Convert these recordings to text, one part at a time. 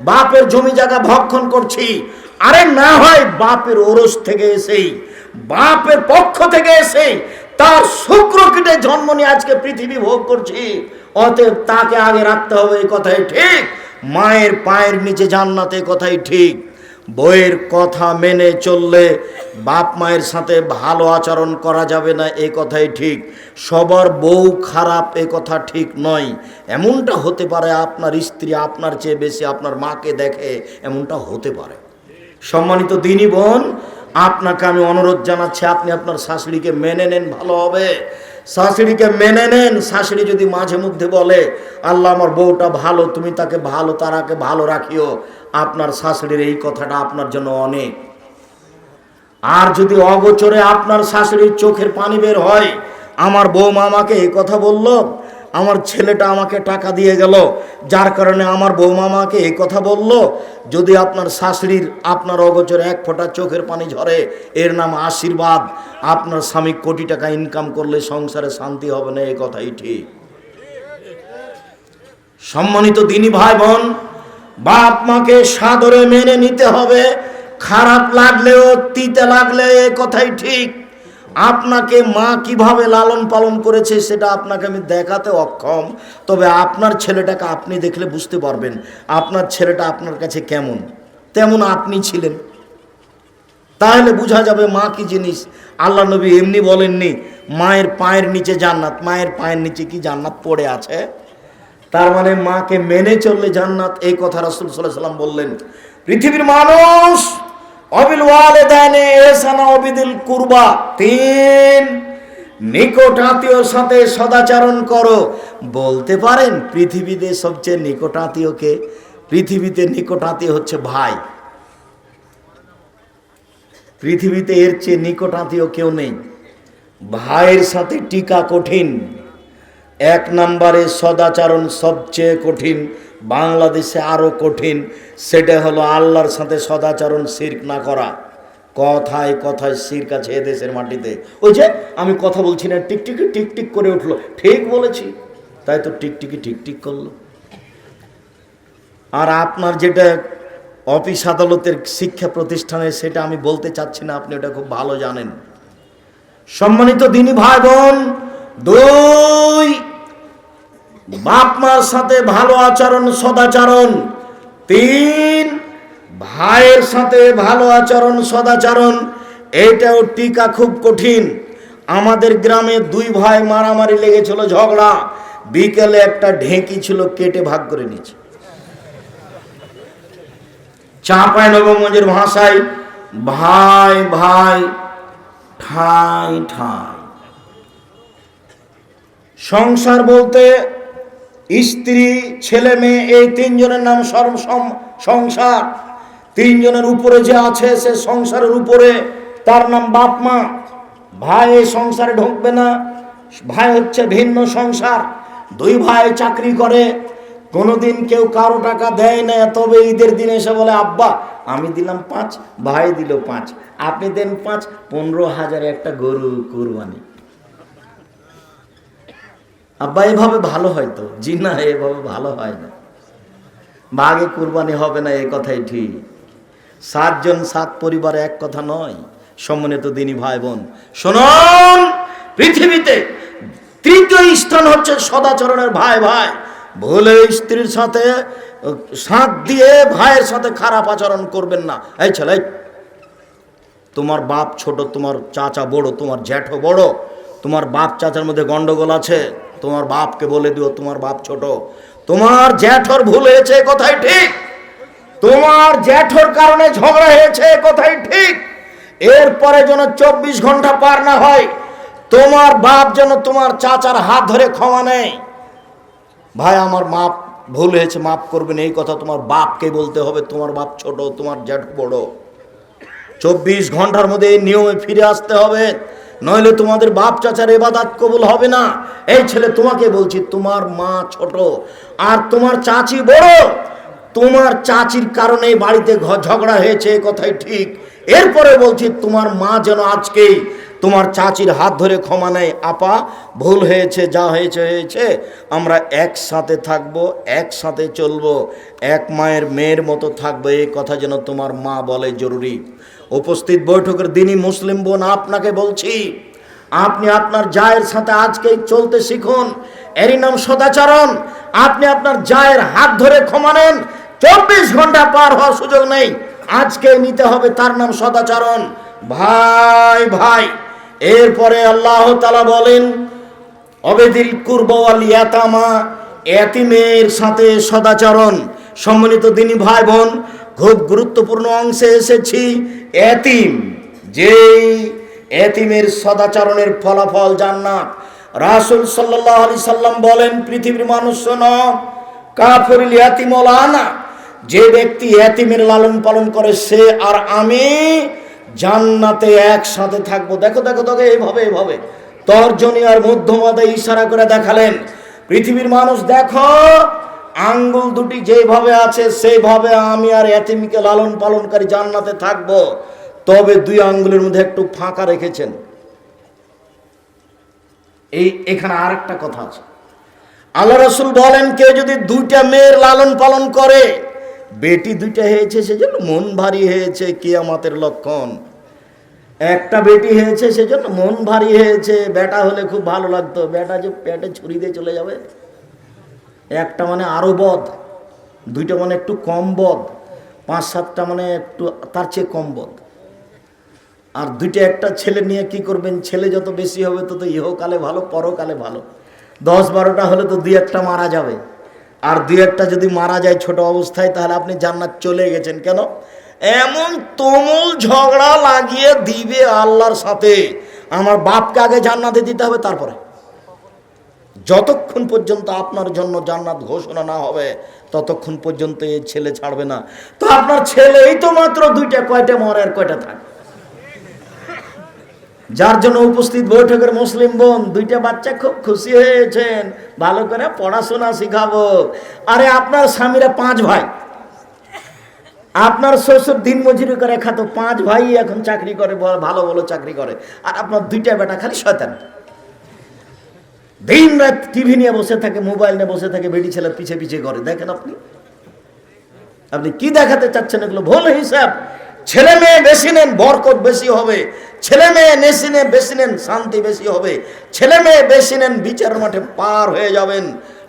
বাপের জমি জায়গা ভক্ষণ করছি। আরে না হয় বাপের ওরস থেকে এসেই, বাপের পক্ষ থেকে এসে তার শুক্রকীটে জন্ম নিয়ে আজকে পৃথিবী ভোগ করছি, অতএব তাকে আগে রাখতে হবে, এই কথাই ঠিক। মায়ের পায়ের নিচে জান্নাত, এই কথাই ঠিক। বইয়ের কথা মেনে চললে বাপ মায়ের সাথে ভালো আচরণ করা যাবে না, এই কথাই ঠিক। সবার বউ খারাপ, এ কথা ঠিক নয়। এমনটা হতে পারে আপনার স্ত্রী আপনার চেয়ে বেশি আপনার মাকে দেখে, এমনটা হতে পারে। সম্মানিত দিনী বোন, আপনাকে আমি অনুরোধ জানাচ্ছি, আপনি আপনার শাশুড়িকে মেনে নেন, ভালো হবে। শাশুড়িকে মেনে নেন। শাশুড়ি যদি মাঝে মধ্যে বলে আল্লাহ আমার বউটা ভালো, তুমি তাকে ভালো, তারাকে ভালো রাখিও, আপনার শাশুড়ির এই কথাটা আপনার জন্য অনেক। আর যদি অগোচরে আপনার শাশুড়ির চোখের পানি বের হয়, আমার বৌমা আমাকে এই কথা বলল, আমার ছেলেটা আমাকে টাকা দিয়ে গেল, যার কারণে আমার বৌমা আমাকে এই কথা বলল, যদি আপনার শাশুড়ির আপনার অগোচরে এক ফোঁটা চোখের পানি ঝরে, এর নাম আশীর্বাদ। আপনার স্বামী কোটি টাকা ইনকাম করলে সংসারে শান্তি হবে না, এই কথাই ঠিক। সম্মানিত দিনী ভাই বোন, বাপ মাকে সাদরে মেনে নিতে হবে, খারাপ লাগলেও তিতে লাগলে, এ কথাই ঠিক। আপনাকে মা কিভাবে লালন পালন করেছে সেটা আপনাকে আমি দেখাতে অক্ষম, তবে আপনার ছেলেটাকে আপনি দেখলে বুঝতে পারবেন আপনার ছেলেটা আপনার কাছে কেমন, তেমন আপনি ছিলেন, তাহলে বোঝা যাবে মা কি জিনিস। আল্লাহ নবী এমনি বলেননি মায়ের পায়ের নিচে জান্নাত, মায়ের পায়ের নিচে কি জান্নাত পড়ে আছে? তার মানে মাকে মেনে চললে জান্নাত, এই কথা রাসূল সাল্লাল্লাহু আলাইহি ওয়াসাল্লাম বললেন। পৃথিবীর মানুষ অবিল ওয়ালিদাইনি ইহসানা ওয়াবিদিল কুরবা, 3 নিকট আত্মীয়র সাথে সদাচরণ করো। বলতে পারেন পৃথিবীতে সবচেয়ে নিকট আত্মীয় কে? পৃথিবীতে নিকট আত্মীয় হচ্ছে ভাই। পৃথিবীতে এর চেয়ে নিকট আত্মীয় কেউ নেই। ভাইয়ের সাথে টিকা কঠিন। 1 নম্বরে সদাচরণ সবচেয়ে কঠিন, বাংলাদেশে আরো কঠিন। সেটা হলো আল্লাহর সাথে সদাচরণ, শিরক না করা। কথায় কথায় শিরক আছে এদেশের মাটিতে। ওই যে আমি কথা বলছি না, টিকটিকি টিকটিক করে উঠলো, ঠিক বলেছি, তাই তো টিকটিকি টিকটিক করলো। আর আপনার যেটা অফিস আদালতের শিক্ষা প্রতিষ্ঠানে, সেটা আমি বলতে চাচ্ছি না, আপনি ওটা খুব ভালো জানেন। সম্মানিত দিনী ভাই বোন, 2 বাপ মার সাথে ভালো আচরণ, সদাচরণ। 3 ভাইয়ের সাথে ভালো আচরণ, সদাচরণ। এটাও টিকা খুব কঠিন। আমাদের গ্রামে 2 ভাই মারামারি লেগেছিল, ঝগড়া। বিকেলে একটা ঢেঁকি ছিল, কেটে ভাগ করে নিয়েছে। চাঁপাইনবাবগঞ্জের ভাষায় ভাই ভাই ঠাই ঠাই। সংসার বলতে স্ত্রী, ছেলে মেয়ে, এই 3 জনের নাম সংসার। 3 জনের উপরে যে আছে সে সংসারের উপরে, তার নাম বাপ মা। ভাই এই সংসারে ঢুকবে না, ভাই হচ্ছে ভিন্ন সংসার। 2 ভাই চাকরি করে, কোনোদিন কেউ কারো টাকা দেয় না, তবে ঈদের দিন এসে বলে আব্বা আমি দিলাম 5, ভাই দিল 5, আপনি দেন 5, 15,000 একটা গরু কুরবানি। আব্বা এভাবে ভালো হয় তো? জি না, এভাবে ভালো হয় না, ভাগে কুরবানি হবে না, এই কথাই ঠিক। 7 জন 7 পরিবারে এক কথা নয়। সম্মানিত দিনী ভাই বোন শুনুন, পৃথিবীতে 3য় স্থান হচ্ছে সদাচরণের। ভাই ভাই ভুলে স্ত্রীর সাথে সাথ দিয়ে ভাইয়ের সাথে খারাপ আচরণ করবেন না। এই ছেলে, তোমার বাপ ছোট, তোমার চাচা বড়, তোমার জ্যাঠো বড়, তোমার বাপ চাচার মধ্যে গন্ডগোল আছে, তোমার বাপকে বলে দিও তোমার বাপ ছোট। তোমার জ্যাঠোর ভুল হয়েছে, কথাই ঠিক। তোমার জ্যাঠোর কারণে ঝগড়া হয়েছে, কথাই ঠিক। এরপরে যেন 24 ঘন্টা পার না হয়, তোমার বাপ যেন তোমার চাচার হাত ধরে ক্ষমা নেয়, ভাই আমার মাপ ভুল হয়েছে, মাফ করবেন, এই কথা তোমার বাপকে বলতে হবে। তোমার বাপ ছোট, তোমার জ্যাঠ বড়। 24 ঘন্টার মধ্যে এই নিয়মে ফিরে আসতে হবে, নইলে তোমাদের বাপ চাচার ইবাদত কবুল হবে না। এই ছেলে, তোমাকে বলছি, তোমার মা ছোট আর তোমার চাচি বড়। তোমার চাচির কারণে বাড়িতে ঝগড়া হয়েছে, কথাই ঠিক। এরপরে বলছি, তোমার মা যেন আজকেই তোমার চাচির হাত ধরে ক্ষমা নেয়, আপা ভুল হয়েছে, যা হয়েছে হয়েছে, আমরা একসাথে থাকবো, একসাথে চলবো, এক মায়ের মেয়ের মতো থাকবো, এই কথা যেন তোমার মা বলে জরুরি। উপস্থিত বৈঠকের দিনই মুসলিম বোন, আপনাকে বলছি, আপনি আপনার জায়ের সাথে আজকেই চলতে শিখুন, এরই নাম সদাচরণ। আপনি আপনার জায়ের হাত ধরে ক্ষমা নেন, 24 ঘন্টা পার হওয়ার সুযোগ নেই, আজকে নিতে হবে, তার নাম সদাচরণ। ভাই ভাই, এরপরে আল্লাহ তাআলা বলেন অবেদিল কুরবা ওয়াল ইয়াতামা, এতিমের সাথে সদাচরণ। সম্মানিত দিনী ভাই বোন, খুব গুরুত্বপূর্ণ অংশে এসেছি। এতিম, যেই এতিমের সদাচরণের ফলাফল জান্নাত। রাসূল সাল্লাল্লাহু আলাইহি সাল্লাম বলেন, পৃথিবীর মানুষ শোনো, কাফিরুল ইয়াতিম ওয়াল আনা, যে ব্যক্তি এতিমের লালন পালন করে সে আর আমি জান্নাতে একসাথে থাকবো। দেখো দেখো দেখো, এইভাবে এইভাবে তর্জনী আর মধ্যমাদে ইশারা করে দেখালেন, পৃথিবীর মানুষ দেখো, আঙ্গুল দুটি যেভাবে আছে সেইভাবে আমি আর এতিমকে লালন পালনকারী জান্নাতে থাকবো। তবে দুই আঙ্গুলের মধ্যে একটু ফাঁকা রেখেছেন। এখানে আরেকটা কথা আছে। আল্লাহ রাসূল বলেন, কেউ যদি দুইটা মেয়ের লালন পালন করে, বেটি দুইটা হয়েছে সেজন্য মন ভারী হয়েছে, কিয়ামতের লক্ষণ। একটা বেটি হয়েছে সেজন্য মন ভারী হয়েছে, বেটা হলে খুব ভালো লাগতো, বেটা যে পেটে ছুরি দিয়ে চলে যাবে। একটা মানে আরো বদ, দুইটা মানে একটু কম বদ, 5-7টা মানে একটু তার চেয়ে কম বদ। আর দুইটা একটা ছেলে নিয়ে কি করবেন? ছেলে যত বেশি হবে তত ইহকালে ভালো, পরকালে ভালো। 10-12টা হলে তো 2-1টা মারা যাবে, আর 2-1টা যদি মারা যায় ছোট অবস্থায়, তাহলে আপনি জান্নাত চলে গেছেন। কেন? এমন তুমুল ঝগড়া লাগিয়ে দিবে আল্লাহর সাথে, আমার বাপকে আগে জান্নাতে দিতে হবে, তারপরে। যতক্ষণ পর্যন্ত আপনার জন্য জান্নাত ঘোষণা না হবে ততক্ষণ পর্যন্ত এই ছেলে ছাড়বে না। তো আপনার ছেলেই তো মাত্র 2টা, কয়টা মরে আর কয়টা থাকে? যার জন্য উপস্থিত বৈঠকের মুসলিম বোন, 2টা বাচ্চা খুব খুশি হয়েছেন, ভালো করে পড়াশোনা শিখাবো। আরে আপনার স্বামীরা 5 ভাই, আপনার শ্বশুর দিন মজুরি করে খাতো, 5 ভাই এখন চাকরি করে, ভালো ভালো চাকরি করে, আর আপনার 2টা বেটা খালি শয়তান। দিন রাত টিভি নিয়ে বসে থাকে, মোবাইল নিয়ে বসে থাকে, বেটি ছেলের পিছে পিছে করে। দেখেন আপনি কি দেখাতে চাচ্ছেন? এগুলো ভুল হিসাব। ছেলে মেয়ে বেশি নেন, বরকত বেশি হবে। ছেলে মেয়ে বেশি নেন, শান্তি বেশি হবে। ছেলে মেয়ে বেশি নেন, বিচারের মাঠে পার হয়ে যাবেন।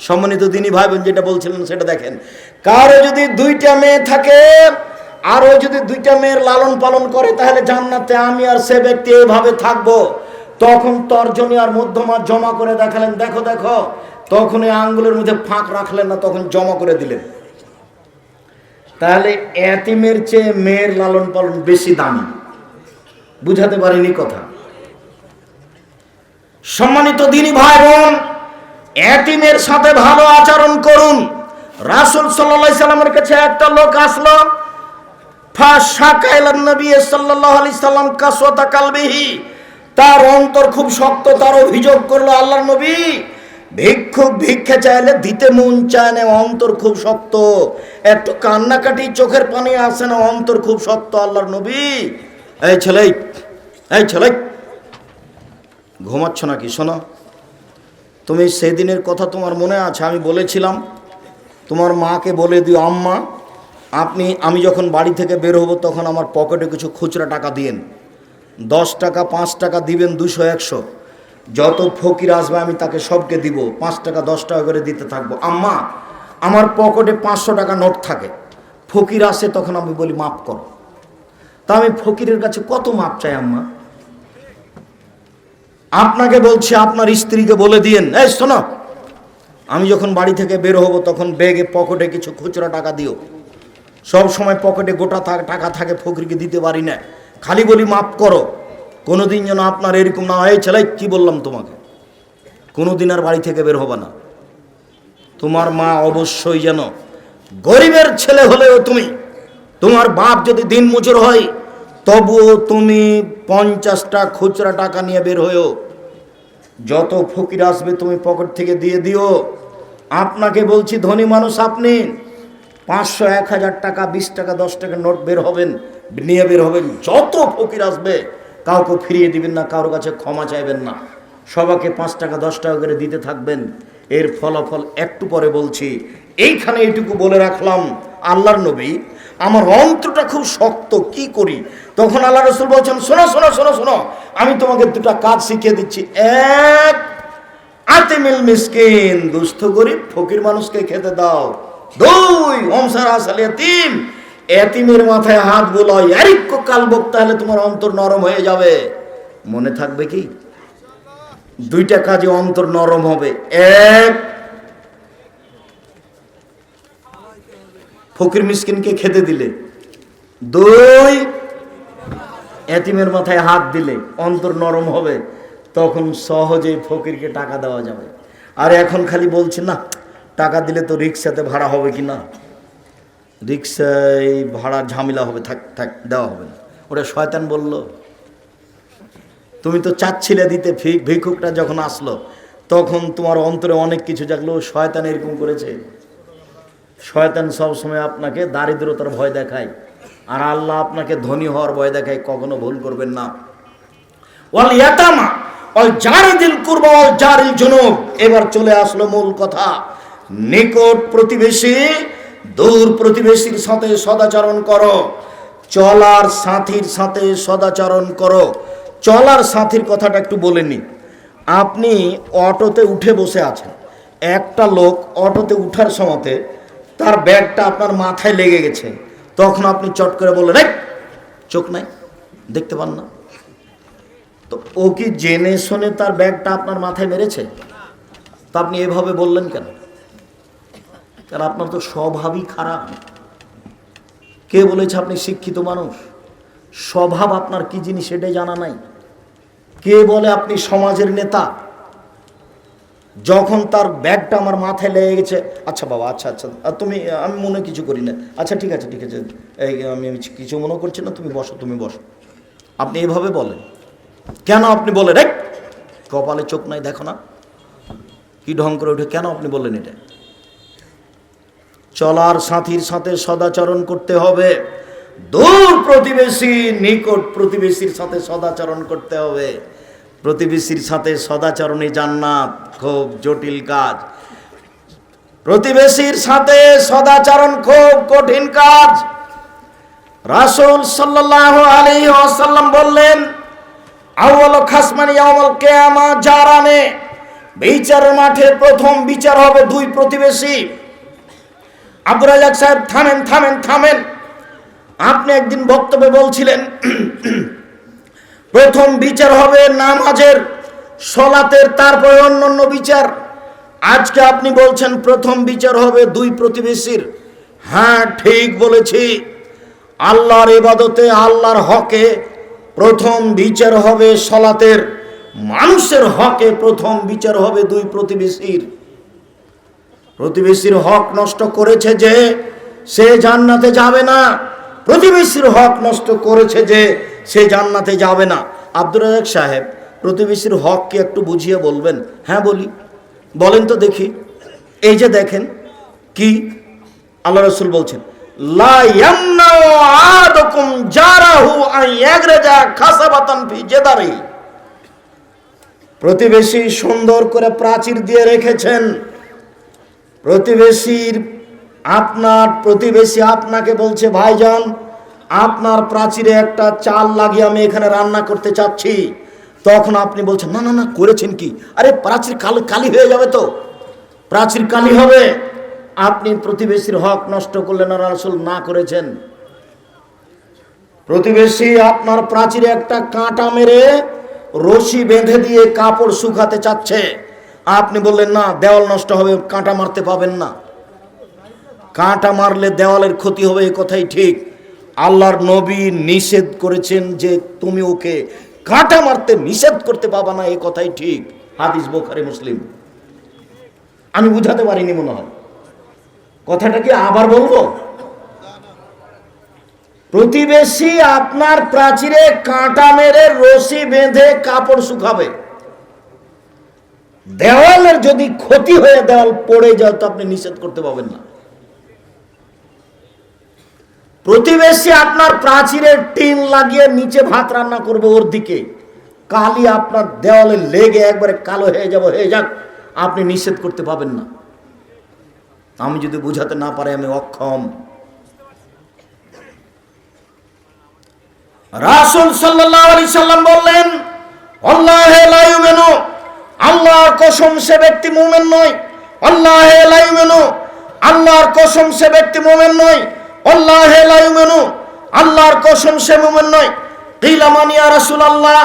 সম্মানিত দিনী ভাই বোন, যেটা বলছিলেন সেটা দেখেন। কারো যদি 2টা মেয়ে থাকে, আর ও যদি 2টা মেয়ের লালন পালন করে, তাহলে জান্নাতে আমি আর সে ব্যক্তি এইভাবে থাকবো। তখন তর্জনী আর মধ্যমা জমা করে দেখালেন, দেখো দেখো, তখন এই আঙ্গুলের মধ্যে ফাঁক রাখলেন না, তখন জমা করে দিলেন। তাহলে এতিমের চেয়ে মেয়ের লালন পালন বেশি দামি। বুঝাতে পারিনি কথা? সম্মানিত দিনী ভাই বোন, এতিমের সাথে ভালো আচরণ করুন। রাসূল সাল্লাল্লাহু আলাইহি সাল্লামের কাছে একটা লোক আসলো, ফাশাকাইলান নবী সাল্লাল্লাহু আলাইহি সাল্লাম কাসওয়াতা কালবিহি, তার অন্তর খুব শক্ত। তার অভিযোগ করলো, আল্লাহর নবী, ভিক্ষুক ভিক্ষা চাইলে দিতে মন চায় না, অন্তর খুব শক্ত, একটু কান্নাকাটি, চোখের পানি আসে না, অন্তর খুব শক্ত। আল্লাহর নবী, এই ছেলে ঘুমাচ্ছ নাকি? শোনো, তুমি সেদিনের কথা তোমার মনে আছে? আমি বলেছিলাম তোমার মাকে বলে দিও, আম্মা আমি যখন বাড়ি থেকে বের হব তখন আমার পকেটে কিছু খুচরা টাকা দিয়েন। 10 টাকা 5 টাকা দিবেন, 200 100, যত ফকির আসবে আমি তাকে সবকে দিব, 5 টাকা 10 টাকা করে দিতে থাকবো। আম্মা, আমার পকেটে 500 টাকা নোট থাকে, ফকির আসে তখন আমি বলি মাপ করো। তা আমি ফকিরের কাছে কত মাপ চাই আম্মা? আপনাকে বলছি, আপনার স্ত্রীকে বলে দিয়েন, এই শোনো, আমি যখন বাড়ি থেকে বের হব তখন ব্যাগে পকেটে কিছু খুচরা টাকা দিও। সব সময় পকেটে গোটা টাকা থাকে, ফকিরকে দিতে পারি না, খালি বলি মাপ করো। কোনোদিন যেন আপনার এরকম না হয়, ছেলে কি বললাম তোমাকে, কোনোদিন আর বাড়ি থেকে বের হবে না। তোমার মা অবশ্যই যেন গরিবের ছেলে হলেও তোমার বাপ যদি দিন মজুর হয়, তবুও তুমি 50টা খুচরা টাকা নিয়ে বের হয়েও, যত ফকির আসবে তুমি পকেট থেকে দিয়ে দিও। আপনাকে বলছি, ধনী মানুষ আপনি, 500 1000 টাকা 20 টাকা 10 টাকা নোট নিয়ে বের হবেন। যত ফকির আসবে কাউকে ফিরিয়ে দিবেন না, কারোর কাছে ক্ষমা চাইবেন না, সবাইকে 5 টাকা 10 টাকা করে দিতে থাকবেন। এর ফলাফল একটু পরে বলছি। এইখানে এইটুকু বলে রাখলাম, আল্লাহর নবী, আমার অন্তরটা খুব শক্ত, কি করি? তখন আল্লাহ রাসূল বলছেন, শোনো শোনো শোনো শোনো, আমি তোমাকে 2টা কাজ শিখিয়ে দিচ্ছি। এক, আতিমিল মিসকিন, দুস্থ গরিব ফকির মানুষকে খেতে দাও। 2, অমসার আসাল ইয়াতিম, এতিমের মাথায় হাত বুলাও, এরিক্য কালবক, তাহলে তোমার অন্তর নরম হয়ে যাবে। মনে থাকবে কি? 2টা কাজে অন্তর নরম হবে। এক, ফকির মিসকিনকে খেতে দিলে। 2, এতিমের মাথায় হাত দিলে অন্তর নরম হবে, তখন সহজেই ফকিরকে টাকা দেওয়া যাবে। আর এখন খালি বলছি না, টাকা দিলে তো রিক্সাতে ভাড়া হবে কি না, রিক্সায় ভাড়া ঝামেলা হবে, থাক থাক দেওয়া হবে না। ওটা শয়তান বলল। তুমি তো চাচ্ছিলে দিতে, ভিক্ষুকটা যখন আসলো তখন তোমার অন্তরে অনেক কিছু জাগলো। শয়তান এরকম করেছে। শয়তান সবসময় আপনাকে দারিদ্রতার ভয় দেখায়, আর আল্লাহ আপনাকে ধনী হওয়ার ভয় দেখায়। কখনো ভুল করবেন না। ওয়াল ইয়াতামা ওয়াল জারিদিল কুরবা ওয়াল জারিল জুনুব। এবার চলে আসলো মূল কথা। নিকট প্রতিবেশী, দূর প্রতিবেশীর সাথে সদাচরণ করো। চলার সাথীর সাথে সদাচরণ করো। চলার সাথীর কথাটা একটু বলে নি। আপনি অটোতে উঠে বসে আছেন, একটা লোক অটোতে উঠার সময়তে তার ব্যাগটা আপনার মাথায় লেগে গেছে, তখন আপনি চট করে বললেন, এই চোখ নাই, দেখতে পান না? তো ও কি জেনে শুনে তার ব্যাগটা আপনার মাথায় মেরেছে? তো আপনি এভাবে বললেন কেন? কারণ আপনার তো স্বভাবই খারাপ। কে বলেছে আপনি শিক্ষিত মানুষ? স্বভাব আপনার কি জিনিস সেটাই জানা নাই। কে বলে আপনি সমাজের নেতা? যখন তার ব্যাগটা আমার মাথায় লেগে গেছে, আচ্ছা বাবা, আচ্ছা আচ্ছা, তুমি, আমি মনে কিছু করি না, আচ্ছা ঠিক আছে ঠিক আছে, এই আমি কিছু মনে করছি না, তুমি বসো তুমি বসো। আপনি এভাবে বলেন কেন? আপনি বলেন, রে কপালে চোখ নাই, দেখো না কি ঢং করে ওঠে, কেন আপনি বললেন এটা? চলার সাথীর সাথে সদাচরণ করতে হবে। দূর প্রতিবেশী, নিকট প্রতিবেশীর সাথে সদাচরণ করতে হবে। প্রতিবেশীর সাথে সদাচরণে জান্নাত। খুব জটিল কাজ। প্রতিবেশীর সাথে সদাচরণ খুব কঠিন কাজ। রাসূল সাল্লাল্লাহু আলাইহি ওয়াসাল্লাম বললেন, আউয়ালু খাসমানি ইয়াউমুল কিয়ামা জারানে, বিচারের মাঠে প্রথম বিচার হবে 2 প্রতিবেশী। আব্দুর রাজ্জাক সাহেব, থামেন থামেন থামেন। আপনি একদিন বক্তব্যে বলছিলেন প্রথম বিচার হবে নামাজের, সালাতের, তারপরে অন্যান্য বিচার। আজকে আপনি বলছেন প্রথম বিচার হবে 2 প্রতিবেশীর। হ্যাঁ, ঠিক বলেছি। আল্লাহর ইবাদতে, আল্লাহর হকে প্রথম বিচার হবে সালাতের, মানুষের হকে প্রথম বিচার হবে 2 প্রতিবেশীর। প্রতিবেশীর হক নষ্ট করেছে যে, সে জান্নাতে যাবে না। প্রতিবেশীর হক নষ্ট করেছে যে, সে জান্নাতে যাবে না। আব্দুর রাজ্জাক সাহেব, প্রতিবেশীর হক কি একটু বুঝিয়ে বলবেন? হ্যাঁ বলি। বলেন তো দেখি। এই যে দেখেন কি আল্লাহ রাসূল বলছেন, লা ইয়ামনাউ আহাদুকুম জারাহু আন ইয়াগরাজা খাসাবাতান ফি জাদারি। প্রতিবেশী সুন্দর করে প্রাচীর দিয়ে রেখেছেন। প্রতিবেশীর, আপনার প্রতিবেশী আপনাকে বলছে, ভাইজান আপনার প্রাচীরে একটা চাল লাগিয়ে আমি এখানে রান্না করতে চাচ্ছি। তখন আপনি বলছেন, না না না, করেছেন কি? আরে প্রাচীর কালি হয়ে যাবে, তো প্রাচীর কালি হবে। আপনি প্রতিবেশীর হক নষ্ট করলেন, আর রাসূল না করেছেন। প্রতিবেশী আপনার প্রাচীরে একটা কাঁটা মেরে রশি বেঁধে দিয়ে কাপড় শুকাতে চাচ্ছে, আপনি বললেন না, দেওয়াল নষ্ট হবে, কাঁটা মারতে পাবেন না। কাঁটা মারলে দেওয়ালের ক্ষতি হবে, এই কথাই ঠিক। আল্লাহর নবী নিষেধ করেছেন যে তুমি ওকে কাঁটা মারতে নিষেধ করতে পাবা না, এই কথাই ঠিক। হাদিস বুখারী মুসলিম। আমি বুঝাতে পারিনি মনে হয়। কথাটা কি আবার বলবো? প্রতিবেশী আপনার প্রাচীরে কাঁটা মেরে রশি বেঁধে কাপড় শুকাবে। দেওয়ালের যদি ক্ষতি হয়ে দেওয়াল পড়ে যায়, তো আপনি নিষেধ করতে পাবেন না। প্রতিবেশী আপনার প্রাচীরের টিন লাগিয়ে নিচে ভাত রান্না করবে ওর দিকে, কালি আপনার দেওয়ালে লেগে একবারে কালো হয়ে যাক, আপনি নিষেধ করতে পাবেন না। আমি যদি বুঝাতে না পারি আমি অক্ষম। রাসূল সাল্লাল্লাহু আলাইহি সাল্লাম বললেন, আল্লাহে লা ইউমিনু, আল্লাহর কসম সে ব্যক্তি মুমিন নয়। আল্লাহে লা ইউমিনু, আল্লাহর কসম সে ব্যক্তি মুমিন নয়। আল্লাহে লা ইউমিনু, আল্লাহর কসম সে মুমিন নয়। কিলা মান ইয়া রাসূলুল্লাহ,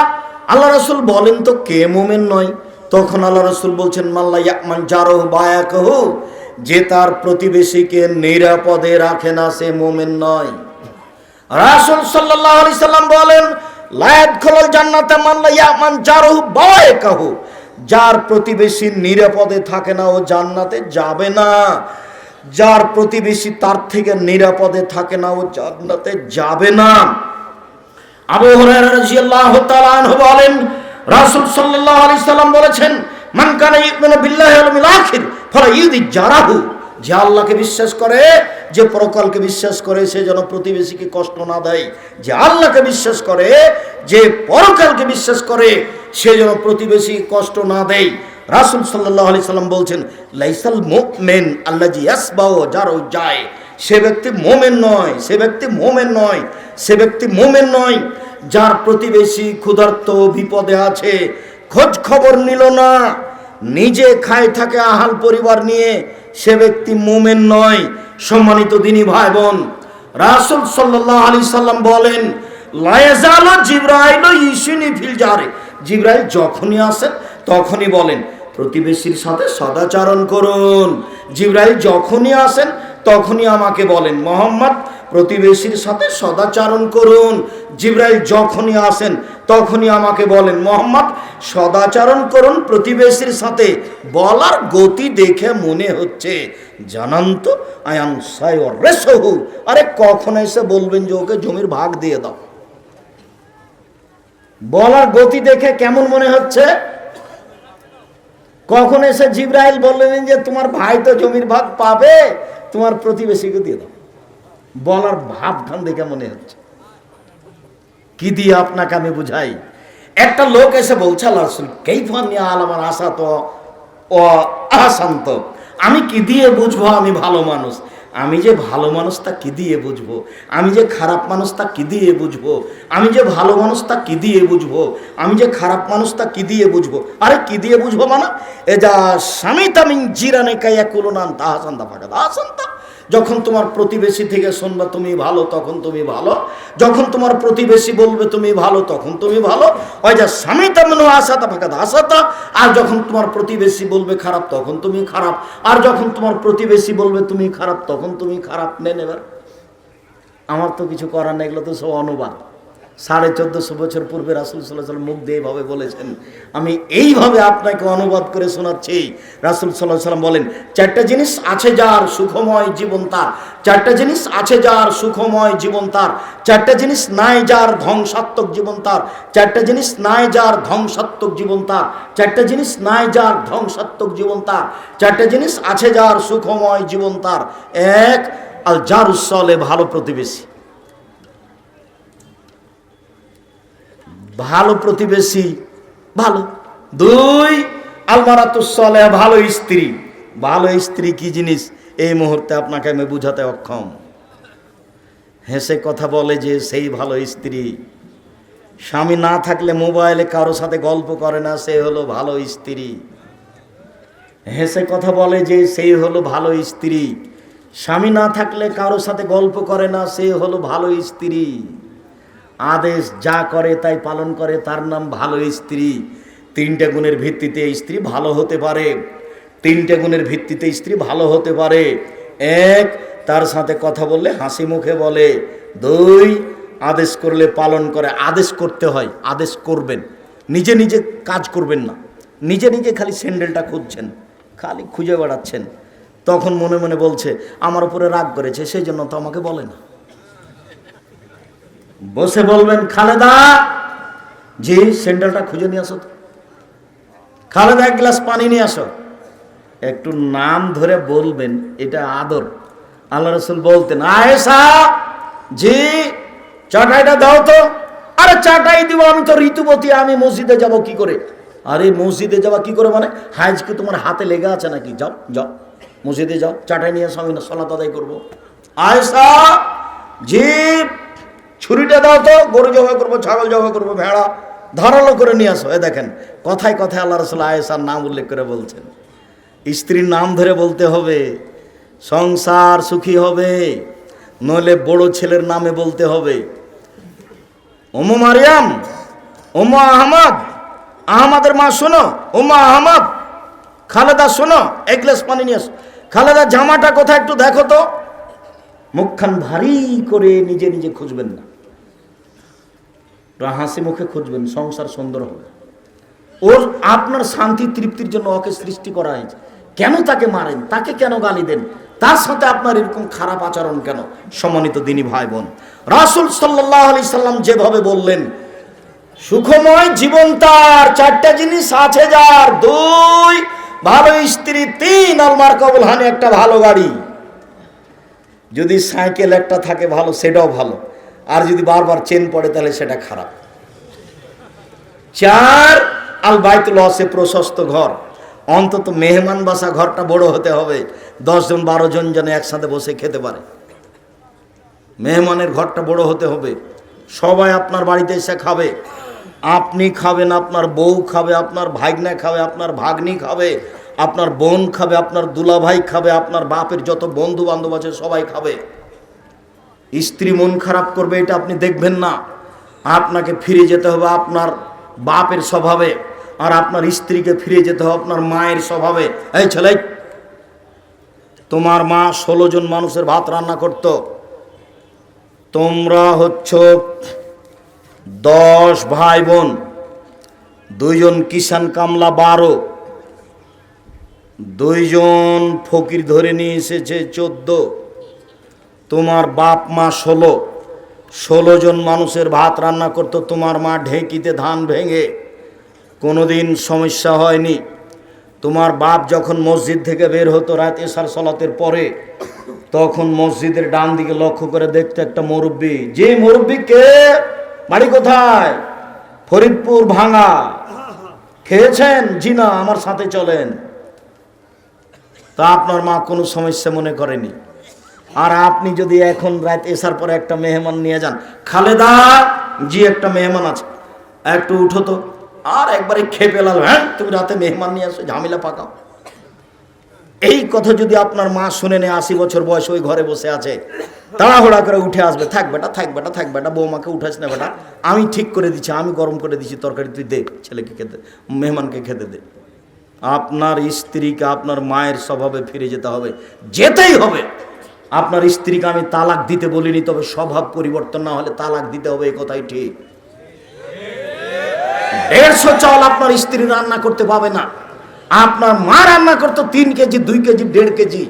আল্লাহ রাসূল বলেন তো কে মুমিন নয়? তখন আল্লাহ রাসূল বলছেন, মাল্লা ইয়ামান জারহু বায়াকাহু, যে তার প্রতিবেশীকে নিরাপদে রাখে না সে মুমিন নয়। রাসূল সাল্লাল্লাহু আলাইহি সাল্লাম বলেন, লা ইয়াদখুলুল জান্নাতা মান লা ইয়ামান জারহু বায়াকাহু, যার প্রতিবেশী নিরাপদে থাকে না ও জান্নাতে যাবে না। যার প্রতিবেশী তার থেকে নিরাপদে থাকে না ও জান্নাতে যাবে না। আবু হুরায়রা রাদিয়াল্লাহু তাআলা আনহু বলেন, রাসূল সাল্লাল্লাহু আলাইহি সাল্লাম বলেছেন, মান কানা ইউমিনু বিল্লাহি ওয়াল ইয়াউমিল আখির ফালা ইউদি জারাহু, যে আল্লাহকে বিশ্বাস করে, যে পরকালকে বিশ্বাস করে, সে যেন প্রতিবেশীকে কষ্ট না দেয়। যে আল্লাহকে বিশ্বাস করে, যে পরকালকে বিশ্বাস করে, সে যেন প্রতিবেশী কষ্ট না দেয়। রাসূল সাল্লাল্লাহু আলাইহি সাল্লাম বলছেন, লাইসাল মুমিন আল্লাযী ইয়াসবাউ জারু যায়, সে ব্যক্তি মুমিন নয়, সে ব্যক্তি মুমিন নয়, সে ব্যক্তি মুমিন নয় যার প্রতিবেশী ক্ষুধার্ত বিপদে আছে, খোঁজ খবর নিল না, নিজে খায় থাকে আহাল পরিবার নিয়ে, সে ব্যক্তি মুমিন নয়। সম্মানিত দিনী ভাই বোন, রাসূল সাল্লাল্লাহু আলাইহি সাল্লাম বলেন, লা ইয়াজালু জিবরাইল ইউসিনি ফিল জারি, জিবরাইল যখনই আসেন তখনই বলেন প্রতিবেশীর সাথে সদাচরণ করুন। জিবরাইল যখনই আসেন তখনই আমাকে বলেন, মুহাম্মদ প্রতিবেশীর সাথে সদাচরণ করুন। জিবরাইল যখনই আসেন তখনই আমাকে বলেন, মুহাম্মদ সদাচরণ করুন প্রতিবেশীর সাথে। বলার গতি দেখে মনে হচ্ছে জানান্ত আয়ান সায়র রেসহু, আরে কখন এসে বলবেন যে ওকে জমির ভাগ দিয়ে দাও। বলার গতি দেখে কেমন মনে হচ্ছে? কখন এসে জিবরাইল বললেন যে তোমার ভাই তো জমির ভাগ পাবে, তোমার প্রতিবেশীকে দিয়ে দাও। বলার ভাবখান দেখে মনে হচ্ছে। কি দিয়ে আপনাকে আমি বুঝাই? একটা লোক এসে বলছে, আল্লাহ রাসূল কাইফানি আলামান আসাত ও আহসান্ত, আমি কি দিয়ে বুঝবো আমি ভালো মানুষ? আমি যে ভালো মানুষ তা কি দিয়ে বুঝবো? আমি যে খারাপ মানুষ তা কি দিয়ে বুঝবো? আমি যে ভালো মানুষ তা কি দিয়ে বুঝবো? আমি যে খারাপ মানুষ তা কি দিয়ে বুঝবো? আরে কি দিয়ে বুঝবো মানে, এ যা স্বামী তামিন জিরানে কাইয়া কুলুনান তাহাসান্তা ফাঁকা তাহাসান্তা, যখন তোমার প্রতিবেশী থেকে শুনবা তুমি ভালো তখন তুমি ভালো, যখন তোমার প্রতিবেশী বলবে তুমি ভালো তখন তুমি ভালো। ওই যা স্বামী তামিনু আসাতা ফাঁকা আসাতা, আর যখন তোমার প্রতিবেশী বলবে খারাপ তখন তুমি খারাপ, আর যখন তোমার প্রতিবেশী বলবে তুমি খারাপ তখন তুমি খারাপ। নেন এবার, আমার তো কিছু করার নেই, এগুলো তো সব অনুবাদ। 1450 বছর পূর্বে রাসূল সাল্লাল্লাহু আলাইহি ওয়াসাল্লাম মুখ দিয়ে এইভাবে বলেছেন, আমি এইভাবে আপনাকে অনুবাদ করে শোনাচ্ছি। রাসূল সাল্লাল্লাহু আলাইহি ওয়াসাল্লাম বলেন, চারটা জিনিস আছে যার সুখময় জীবন তার, চারটা জিনিস আছে যার সুখময় জীবন তার, চারটা জিনিস নাই যার ধ্বংসাত্মক জীবন তার, চারটা জিনিস নাই যার ধ্বংসাত্মক জীবন তার, চারটা জিনিস নাই যার ধ্বংসাত্মক জীবন তার, চারটা জিনিস আছে যার সুখময় জীবন তার। এক, আল জারুস সালেহ, ভালো প্রতিবেশী। ভালো প্রতিবেশী ভালো। দুই, আলমারাতুস সালেহা, ভালো স্ত্রী। ভালো স্ত্রী কি জিনিস এই মুহূর্তে আপনাকে আমি বুঝাতে অক্ষম। হেসে কথা বলে যে সেই ভালো স্ত্রী। স্বামী না থাকলে মোবাইলে কারো সাথে গল্প করে না, সে হলো ভালো স্ত্রী। হেসে কথা বলে যে সেই হলো ভালো স্ত্রী। স্বামী না থাকলে কারো সাথে গল্প করে না, সে হলো ভালো স্ত্রী। আদেশ যা করে তাই পালন করে, তার নাম ভালো স্ত্রী। তিনটা গুণের ভিত্তিতে স্ত্রী ভালো হতে পারে। তিনটা গুণের ভিত্তিতে স্ত্রী ভালো হতে পারে। এক, তার সাথে কথা বললে হাসি মুখে বলে। দুই, আদেশ করলে পালন করে। আদেশ করতে হয়, আদেশ করবেন, নিজে নিজে কাজ করবেন না। নিজে নিজে খালি স্যান্ডেলটা খুঁজছেন, খালি খুঁজে বেড়াচ্ছেন, তখন মনে মনে বলছে আমার উপরে রাগ করেছে সেই জন্য তো আমাকে বলে না। বসে বলবেন, খালেদা জি স্যান্ডেলটা খুঁজে নিয়ে আসো। খালেদা এক গ্লাস পানি নিয়ে আসো। একটু নাম ধরে বলবেন, এটা আদর। আল্লাহ রাসূল বলতেন, আয়েশা জি চাটাইটা দাও তো। আরে চাটাই দিব, আমি তো ঋতুবতী, আমি মসজিদে যাব কি করে? আরে মসজিদে যাওয়া কি করে মানে? হাজ কি তোমার হাতে লেগে আছে নাকি? যাও যাও মসজিদে যাও, চাটাই নিয়ে এসো, আমি না সালাত আদায় করবো। আয়েশা জি ছুরিটা দাও তো, গরু জবাই করবো, ছাগল জবাই করবো, ভেড়া ধারালো করে নিয়ে আসো। এ দেখেন কথায় কথায় আল্লাহ রাসূল আয়েশার নাম উল্লেখ করে বলছেন। স্ত্রীর নাম ধরে বলতে হবে, সংসার সুখী হবে, নইলে বড় ছেলের নামে বলতে হবে। ওমা মারিয়াম, ওমা আহমদ, আহমদের মা শোনো, ওমা আহমদ, খালেদা শোনো, এক গ্লাস পানি নিয়ে আসো। খালেদা জামাটা কোথায় একটু দেখো তো। মুখখান ভারী করে নিজে নিজে খুঁজবেন না, হাসি মুখে খুঁজবেন, সংসার সুন্দর হবে। ওর আপনার শান্তি তৃপ্তির জন্য ওকে সৃষ্টি করা হয়েছে। কেন তাকে মারেন, তাকে কেন গালি দেন, তার সাথে আপনার এরকম খারাপ আচরণ কেন? সম্মানিত দিনী ভাই বোন, রাসূল সাল্লাল্লাহু আলাইহি সাল্লাম যেভাবে বললেন, সুখময় জীবন তার চারটা জিনিস আছে যার, 2 ভালো স্ত্রী, 3 আলমার কবুল হানি একটা ভালো গাড়ি। যদি সাইকেল একটা থাকে ভালো, সেটাও ভালো, আর যদি বারবার চেন পড়ে তাহলে সেটা খারাপ। 4 আল বাইতুল ওয়াসে প্রশস্ত ঘর, অন্তত মেহমান বাসা ঘরটা বড় হতে হবে, 10 জন 12 জন যেন একসাথে বসে খেতে পারে। মেহমানের ঘরটা বড় হতে হবে, সবাই আপনার বাড়িতে এসে খাবে, আপনি খাবেন, আপনার বউ খাবে, আপনার ভাগ্না খাবে, আপনার ভাগ্নি খাবে, আপনার বোন খাবে, আপনার দুলাভাই খাবে, আপনার বাপের যত বন্ধু বান্ধব আছে সবাই খাবে। স্ত্রী মন খারাপ করবে এটা আপনি দেখবেন না, আপনাকে ফিরে যেতে হবে আপনার বাপের স্বভাবে, আর আপনার স্ত্রীকে ফিরে যেতে হবে আপনার মায়ের স্বভাবে। এই ছেলে, তোমার মা 16 জন মানুষের ভাত রান্না করত, তোমরা হচ্ছ 10 ভাই বোন, 2 জন কিষান কামলা 12, 2 জন ফকির ধরে নিয়ে এসেছে 14, তোমার বাপ মা 16 জন মানুষের ভাত রান্না করতো তোমার মা ঢেঁকিতে ধান ভেঙে, কোনোদিন সমস্যা হয়নি। তোমার বাপ যখন মসজিদ থেকে বের হতো রাত এশার সালাতের পরে, তখন মসজিদের ডান দিকে লক্ষ্য করে দেখতো একটা মুরব্বি। যে মুরব্বি কে, বাড়ি কোথায়? ফরিদপুর ভাঙা। খেয়েছেন? জি না, আমার সাথে চলেন। তা আপনার মা কোনো সমস্যা মনে করেনি। আর আপনি যদি এখন রাত এসার পরে একটা মেহমান নিয়ে যান, খালেদা জি একটা মেহমান আছে, একটু উঠো তো, আর একবারে খেপে লাল, হ্যাঁ তুমি রাতে মেহমান নিয়ে আসো, ঝামেলা পাকাও। এই কথা যদি আপনার মা শুনে নেয়, 80 বছর বয়স, ওই ঘরে বসে আছে, তাড়াহুড়া করে উঠে আসবে, থাক বেটা, থাক বেটা, থাক বেটা, বৌমাকে উঠাস না বেটা, আমি ঠিক করে দিচ্ছি, আমি গরম করে দিচ্ছি তরকারি, তুই দে ছেলেকে খেতে, মেহমানকে খেতে দে। আপনার স্ত্রীকে আপনার মায়ের স্বভাবে ফিরে যেতে হবে, যেতেই হবে। আপনার স্ত্রীকে আমি তালাক দিতে বলিনি, তবে স্বভাব পরিবর্তন না হলে তালাক দিতে হবে, এই কথাই ঠিক। 150 চাল আপনার স্ত্রী রান্না করতে পাবে না। আপনার মা রান্না করতো 3 কেজি, 2 কেজি, 1.5 কেজি,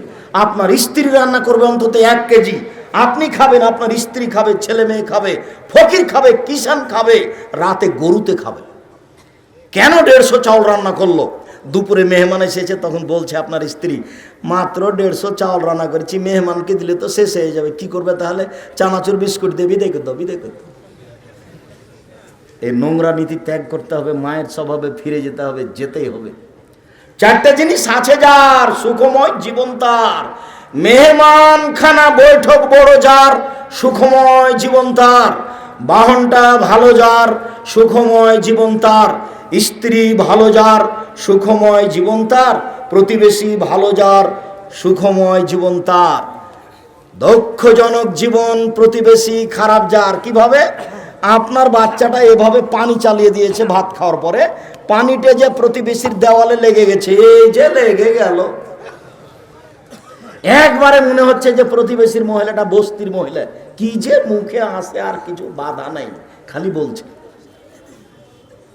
আপনার স্ত্রী রান্না করবে অন্তত 1 কেজি। আপনি খাবেন, আপনার স্ত্রী খাবে, ছেলে মেয়ে খাবে, ফকির খাবে, কিষান খাবে, রাতে গরুতে খাবে। কেন 150 চাউল রান্না করলো? দুপুরে মেহমান এসেছে, তখন বলছে আপনার স্ত্রী, মাত্র 150 চাউল রান্না করেছি, মেহমানকে দিলে তো শেষ হয়ে যাবে, কি করবে তাহলে? চানাচুর বিস্কুট দিয়ে বিদায় করে দাও, বিদায় করে দাও। এই নোংরা নীতি ত্যাগ করতে হবে, মায়ের স্বভাবে ফিরে যেতে হবে, যেতেই হবে। 4টা জিনিস আছে যার, সুখময় জীবন তার, মেহমান খানা বৈঠক বড় যার, সুখময় জীবন তার, বাহনটা ভালো যার, সুখময় জীবন তার, স্ত্রী ভালো যার, সুখময় জীবন তার, প্রতিবেশী ভালো যার, সুখময় জীবন তার, দুঃখজনক জীবন প্রতিবেশী খারাপ যার। কিভাবে? আপনার বাচ্চাটা এভাবে পানি চালিয়ে দিয়েছে ভাত খাওয়ার পরে, পানিটা যে প্রতিবেশীর দেওয়ালে লেগে গেছে, এই যে লেগে গেল, একবারে মনে হচ্ছে যে প্রতিবেশীর মহিলাটা বস্তির মহিলা, কি যে মুখে আসে, আর কিছু বাধা নাই, খালি বলছে।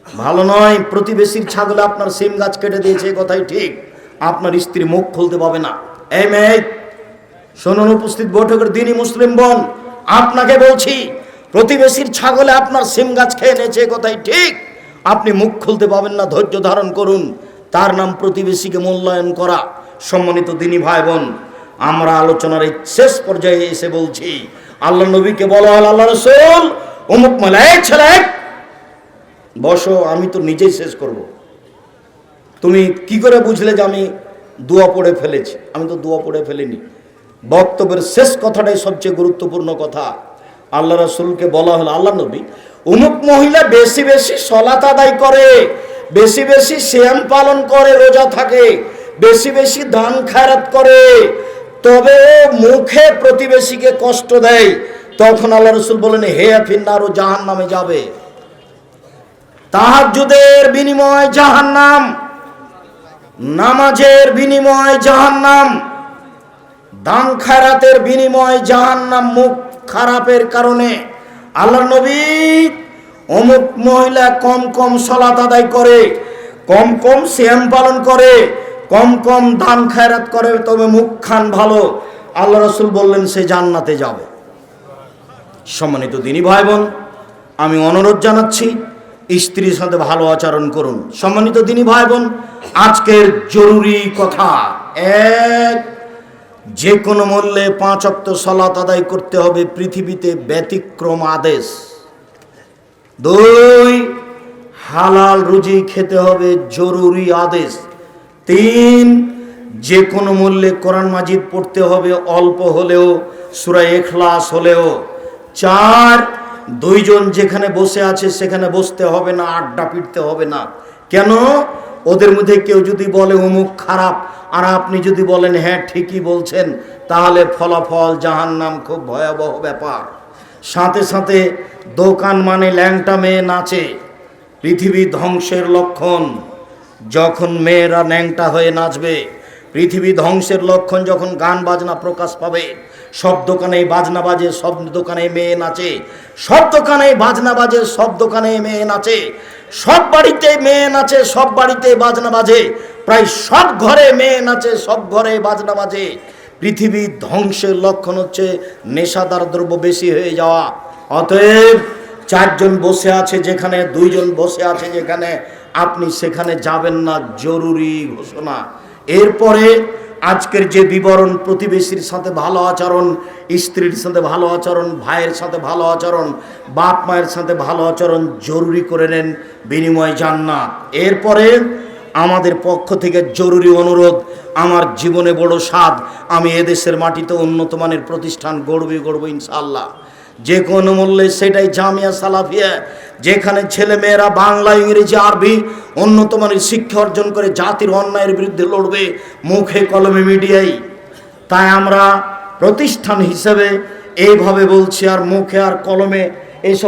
ভালো নয়। প্রতিবেশীর ছাগলে আপনার সিম গাছ কেটে দিয়েছে, কথাই ঠিক, আপনার স্ত্রী মুখ খুলতে পাবে না। এই মেয়ে শুনুন, উপস্থিত বৈঠকের দিনই মুসলিম বোন, আপনাকে বলছি, প্রতিবেশীর ছাগলে আপনার সিম গাছ খেয়ে নিয়েছে, কথাই ঠিক, আপনি মুখ খুলতে পাবেন না, ধৈর্য ধারণ করুন, তার নাম প্রতিবেশীকে মূল্যায়ন করা। সম্মানিত দিনী ভাই বোন, আমরা আলোচনার এই শেষ পর্যায়ে এসে বলছি, আল্লাহ নবীকে বলা হল, আল্লাহ রাসূল অমুক মহিলা, এই ছেলে বসো, আমি তো নিজেই শেষ করব। তুমি কি করে বুঝলে যে আমি দোয়া পড়ে ফেলেছি? আমি তো দোয়া পড়ে ফেলিনি। বক্তব্যের শেষ কথাটাই সবচেয়ে গুরুত্বপূর্ণ কথা। আল্লাহ রাসূলকে বলা হলো, আল্লাহ নবী অমুক মহিলা বেশি বেশি সালাত আদায় করে, বেশি বেশি সিয়াম পালন করে, রোজা থাকে, বেশি বেশি দান খায়রাত করে, তবে মুখে প্রতিবেশীকে কষ্ট দেয়। তখন আল্লাহ রাসূল বলেন, হে ফিন্নার, ও জাহান্নামে যাবে। তাহাজ্জুদের বিনিময় জাহান্নাম, নামাজের বিনিময় জাহান্নাম, দান খায়রাতের বিনিময় জাহান্নাম। মুখ খারাপের কারণে আল্লাহর নবী অমুক মহিলা কম কম সালাত আদায় করে, কম কম সিয়াম পালন করে, কম কম দান খায়রাত করে, তবে মুখ খান ভালো, আল্লাহ রাসূল বললেন সে জান্নাতে যাবে। সম্মানিত দিনী ভাই বোন, আমি অনুরোধ জানাচ্ছি স্ত্রীর সাথে ভালো আচরণ করুন। সম্মানিত দিনী ভাই বোন, আজকের জরুরি কথা, এক, যে কোনো মূল্যে 5 ওয়াক্ত সালাত আদায় করতে হবে, পৃথিবীতে ব্যতিক্রম আদেশ। 2, হালাল রুজি খেতে হবে, জরুরি আদেশ। 3, যে কোনো মূল্যে কোরআন মাজিদ পড়তে হবে, অল্প হলেও, সূরা ইখলাস হলেও। 4, 2 জন যেখানে বসে আছে সেখানে বসতে হবে না, আড্ডা পিটতে হবে না। কেন? ওদের মধ্যে কেউ যদি বলে অমুক খারাপ, আর আপনি যদি বলেন হ্যাঁ ঠিকই বলছেন, তাহলে ফলাফল জাহান্নাম। খুব ভয়াবহ ব্যাপার। সাথে সাথে দোকান মানে ল্যাংটা মেয়ে নাচে, পৃথিবী ধ্বংসের লক্ষণ। যখন মেয়েরা ন্যাংটা হয়ে নাচবে, পৃথিবী ধ্বংসের লক্ষণ। যখন গান বাজনা প্রকাশ পাবে, সব দোকানেই বাজনা বাজে, সব দোকানে মেয়ে নাচে, সব দোকানেই বাজনা বাজে, সব দোকানে মেয়ে নাচে, সব বাড়িতে মেয়ে নাচে, সব বাড়িতে বাজনা বাজে, প্রায় সব ঘরে মেয়ে নাচে, সব ঘরে বাজনা বাজে। পৃথিবী ধ্বংসের লক্ষণ হচ্ছে নেশাদার দ্রব্য বেশি হয়ে যাওয়া। অতএব 4 জন বসে আছে যেখানে, 2 জন বসে আছে যেখানে, আপনি সেখানে যাবেন না, জরুরি ঘোষণা। এরপরে আজকের যে বিবরণ, প্রতিবেশীর সাথে ভালো আচরণ, স্ত্রীর সাথে ভালো আচরণ, ভাইয়ের সাথে ভালো আচরণ, বাপ মায়ের সাথে ভালো আচরণ জরুরি করে নেন, বিনিময় জান্নাত। এরপরে আমাদের পক্ষ থেকে জরুরি অনুরোধ, আমার জীবনে বড় স্বাদ, আমি এদেশের মাটিতে উন্নত মানের প্রতিষ্ঠান গড়ব ইনশাআল্লাহ। যে কোনো মূল্যে, সেটাই জামিয়া সালাফিয়া, যেখানে ছেলে মেয়েরা বাংলা, ইংরেজি, আরবি উন্নত মানের শিক্ষা অর্জন করে জাতির অন্যায়ের বিরুদ্ধে লড়বে, মুখে কলমে মিডিয়ায়। তাই আমরা প্রতিষ্ঠান হিসেবে এইভাবে বলছি, আর মুখে আর কলমে এইসব